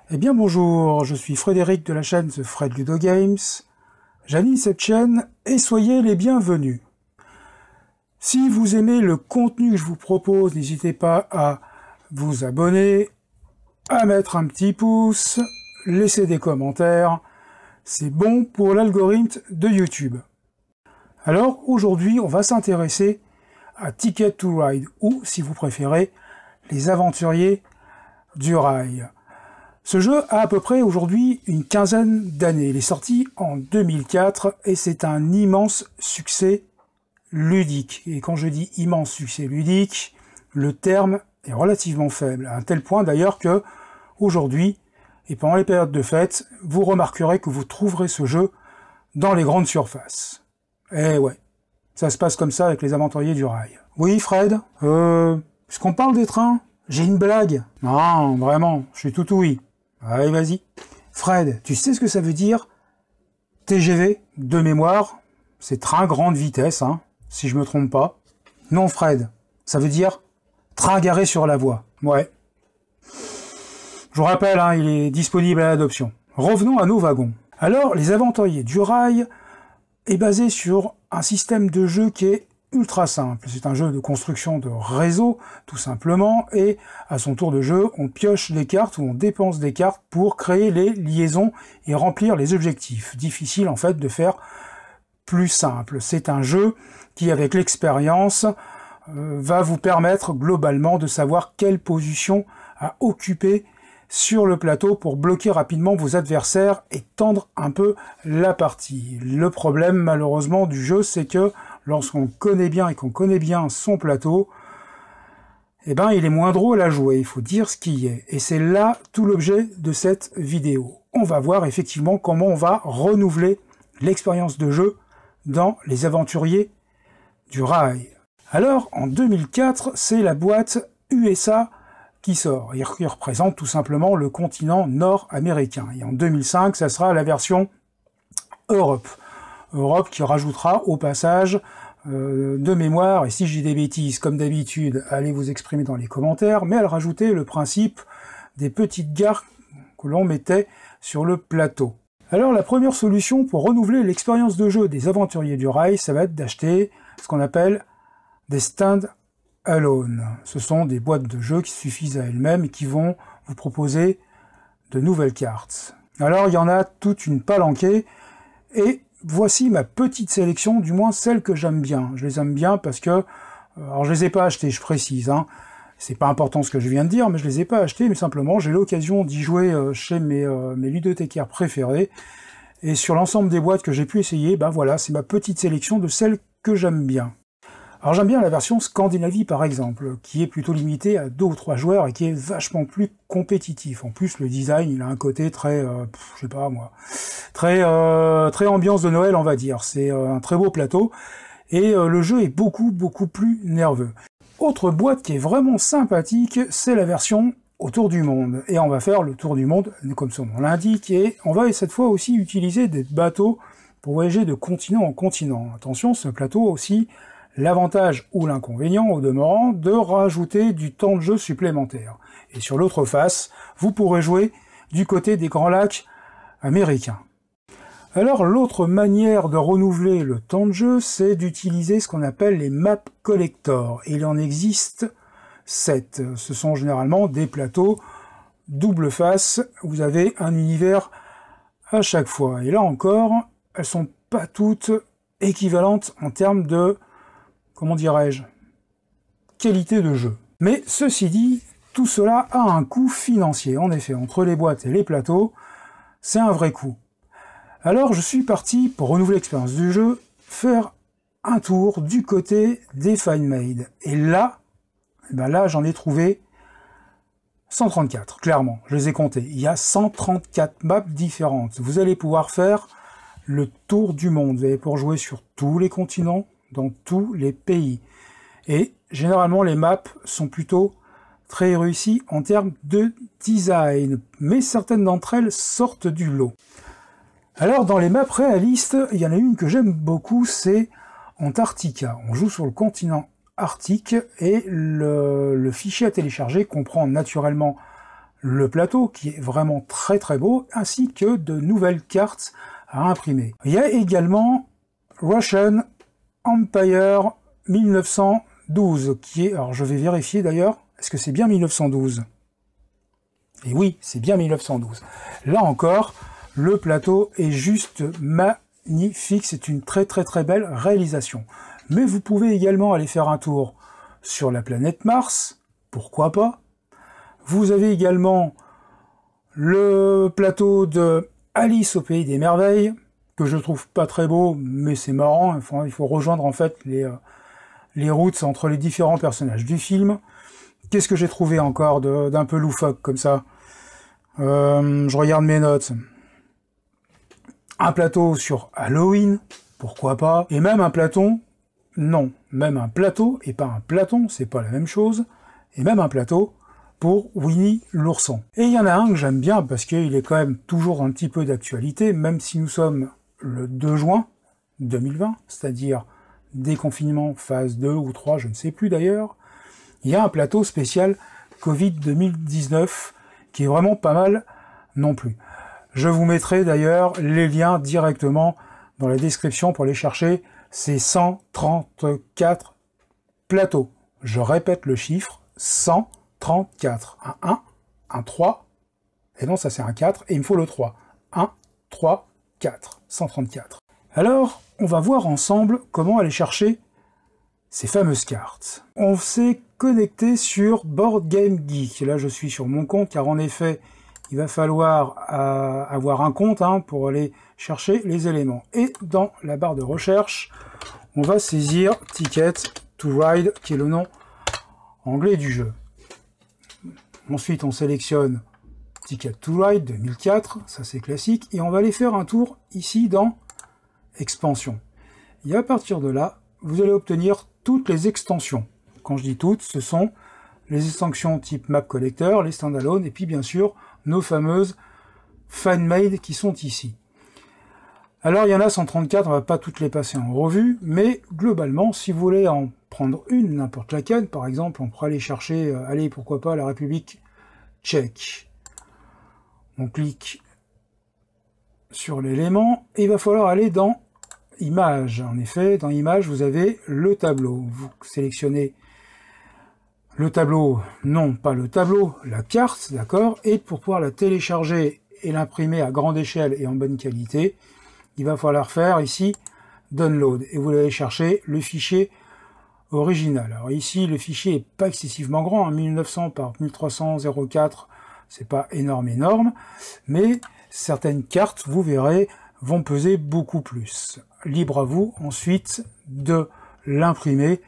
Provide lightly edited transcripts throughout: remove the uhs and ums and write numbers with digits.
Eh bien bonjour, je suis Frédéric de la chaîne The Fred Ludo Games. J'anime cette chaîne et soyez les bienvenus. Si vous aimez le contenu que je vous propose, n'hésitez pas à vous abonner, à mettre un petit pouce, laisser des commentaires. C'est bon pour l'algorithme de YouTube. Alors aujourd'hui, on va s'intéresser à Ticket to Ride, ou si vous préférez, les aventuriers du rail. Ce jeu a à peu près aujourd'hui une quinzaine d'années. Il est sorti en 2004 et c'est un immense succès ludique. Et quand je dis immense succès ludique, le terme est relativement faible, à un tel point d'ailleurs que aujourd'hui, et pendant les périodes de fête, vous remarquerez que vous trouverez ce jeu dans les grandes surfaces. Eh ouais, ça se passe comme ça avec les aventuriers du rail. Oui Fred, puisqu'on parle des trains, j'ai une blague. Non, vraiment, je suis tout oui. Allez, vas-y. Fred, tu sais ce que ça veut dire TGV, de mémoire, c'est train grande vitesse, hein, si je me trompe pas. Non, Fred, ça veut dire train garé sur la voie. Ouais. Je vous rappelle, hein, il est disponible à l'adoption. Revenons à nos wagons. Alors, les aventuriers du rail est basé sur un système de jeu qui est ultra simple. C'est un jeu de construction de réseau, tout simplement, et à son tour de jeu, on pioche des cartes ou on dépense des cartes pour créer les liaisons et remplir les objectifs. Difficile, en fait, de faire plus simple. C'est un jeu qui, avec l'expérience, va vous permettre globalement de savoir quelle position à occuper sur le plateau pour bloquer rapidement vos adversaires et tendre un peu la partie. Le problème, malheureusement, du jeu, c'est que lorsqu'on connaît bien et qu'on connaît bien son plateau, eh ben, il est moins drôle à jouer, il faut dire ce qui est. Et c'est là tout l'objet de cette vidéo. On va voir effectivement comment on va renouveler l'expérience de jeu dans les aventuriers du rail. Alors, en 2004, c'est la boîte USA qui sort. Il représente tout simplement le continent nord-américain. Et en 2005, ça sera la version Europe. Europe qui rajoutera au passage de mémoire, et si j'ai des bêtises, comme d'habitude, allez vous exprimer dans les commentaires, mais elle rajoutait le principe des petites gares que l'on mettait sur le plateau. Alors la première solution pour renouveler l'expérience de jeu des aventuriers du rail, ça va être d'acheter ce qu'on appelle des stand-alone. Ce sont des boîtes de jeux qui suffisent à elles-mêmes et qui vont vous proposer de nouvelles cartes. Alors il y en a toute une palanquée, et voici ma petite sélection, du moins celles que j'aime bien. Je les aime bien parce que, alors je les ai pas achetées, je précise, hein. C'est pas important ce que je viens de dire, mais je les ai pas achetées, mais simplement j'ai l'occasion d'y jouer chez mes ludothécaires préférés. Et sur l'ensemble des boîtes que j'ai pu essayer, ben voilà, c'est ma petite sélection de celles que j'aime bien. Alors j'aime bien la version Scandinavie par exemple, qui est plutôt limitée à 2 ou 3 joueurs et qui est vachement plus compétitif. En plus le design, il a un côté très, je sais pas moi, très ambiance de Noël on va dire. C'est un très beau plateau et le jeu est beaucoup plus nerveux. Autre boîte qui est vraiment sympathique, c'est la version au tour du monde. Et on va faire le tour du monde comme son nom l'indique, et on va cette fois aussi utiliser des bateaux pour voyager de continent en continent. Attention, ce plateau aussi l'avantage ou l'inconvénient, au demeurant, de rajouter du temps de jeu supplémentaire. Et sur l'autre face, vous pourrez jouer du côté des Grands Lacs américains. Alors l'autre manière de renouveler le temps de jeu, c'est d'utiliser ce qu'on appelle les maps collector. Et il en existe 7. Ce sont généralement des plateaux double face. Vous avez un univers à chaque fois. Et là encore, elles sont pas toutes équivalentes en termes de, comment dirais-je, qualité de jeu. Mais ceci dit, tout cela a un coût financier. En effet, entre les boîtes et les plateaux, c'est un vrai coût. Alors je suis parti, pour renouveler l'expérience du jeu, faire un tour du côté des Finemade. Et là, ben là j'en ai trouvé 134, clairement, je les ai comptés. Il y a 134 maps différentes. Vous allez pouvoir faire le tour du monde. Vous allez pouvoir jouer sur tous les continents, dans tous les pays. Et généralement, les maps sont plutôt très réussies en termes de design, mais certaines d'entre elles sortent du lot. Alors, dans les maps réalistes, il y en a une que j'aime beaucoup, c'est Antarctica. On joue sur le continent arctique et le fichier à télécharger comprend naturellement le plateau qui est vraiment très très beau, ainsi que de nouvelles cartes à imprimer. Il y a également Russian Empire 1912, qui est, alors je vais vérifier d'ailleurs, est-ce que c'est bien 1912? Et oui, c'est bien 1912. Là encore, le plateau est juste magnifique, c'est une très très très belle réalisation. Mais vous pouvez également aller faire un tour sur la planète Mars, pourquoi pas. Vous avez également le plateau de Alice au Pays des Merveilles, que je trouve pas très beau, mais c'est marrant, enfin, il faut rejoindre en fait les routes entre les différents personnages du film. Qu'est-ce que j'ai trouvé encore d'un peu loufoque comme ça? Je regarde mes notes. Un plateau sur Halloween, pourquoi pas? Et même un plateau, non, même un plateau, et pas un platon, c'est pas la même chose, et même un plateau pour Winnie l'ourson. Et il y en a un que j'aime bien, parce qu'il est quand même toujours un petit peu d'actualité, même si nous sommes le 2 juin 2020, c'est-à-dire déconfinement phase 2 ou 3, je ne sais plus d'ailleurs. Il y a un plateau spécial Covid 2019, qui est vraiment pas mal non plus. Je vous mettrai d'ailleurs les liens directement dans la description pour les chercher. C'est 134 plateaux. Je répète le chiffre, 134. Un 1, un 3, et non, ça c'est un 4, et il me faut le 3. 1, 3, 4. 134. Alors, on va voir ensemble comment aller chercher ces fameuses cartes. On s'est connecté sur Board Game Geek. Là, je suis sur mon compte, car en effet, il va falloir avoir un compte pour aller chercher les éléments. Et dans la barre de recherche, on va saisir Ticket to Ride, qui est le nom anglais du jeu. Ensuite, on sélectionne Ticket to Ride 2004, ça c'est classique, et on va aller faire un tour ici dans Expansion. Et à partir de là, vous allez obtenir toutes les extensions. Quand je dis toutes, ce sont les extensions type Map Collector, les standalone, et puis bien sûr, nos fameuses fan-made qui sont ici. Alors il y en a 134, on va pas toutes les passer en revue, mais globalement, si vous voulez en prendre une, n'importe laquelle, par exemple, on pourrait aller chercher, allez, pourquoi pas, la République tchèque. On clique sur l'élément, et il va falloir aller dans Images. En effet, dans Images, vous avez le tableau. Vous sélectionnez le tableau, non, pas le tableau, la carte, d'accord, et pour pouvoir la télécharger et l'imprimer à grande échelle et en bonne qualité, il va falloir faire ici Download, et vous allez chercher le fichier original. Alors ici, le fichier est pas excessivement grand, 1900 par 1300 04, c'est pas énorme, mais certaines cartes, vous verrez, vont peser beaucoup plus. Libre à vous ensuite de l'imprimer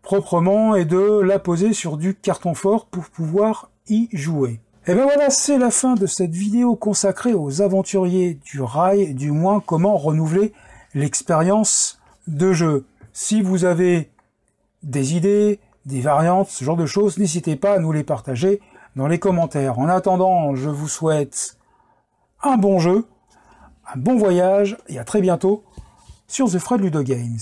proprement et de la poser sur du carton fort pour pouvoir y jouer. Et ben voilà, c'est la fin de cette vidéo consacrée aux aventuriers du rail, du moins comment renouveler l'expérience de jeu. Si vous avez des idées, des variantes, ce genre de choses, n'hésitez pas à nous les partager dans les commentaires. En attendant, je vous souhaite un bon jeu, un bon voyage et à très bientôt sur The Fred Ludo Games.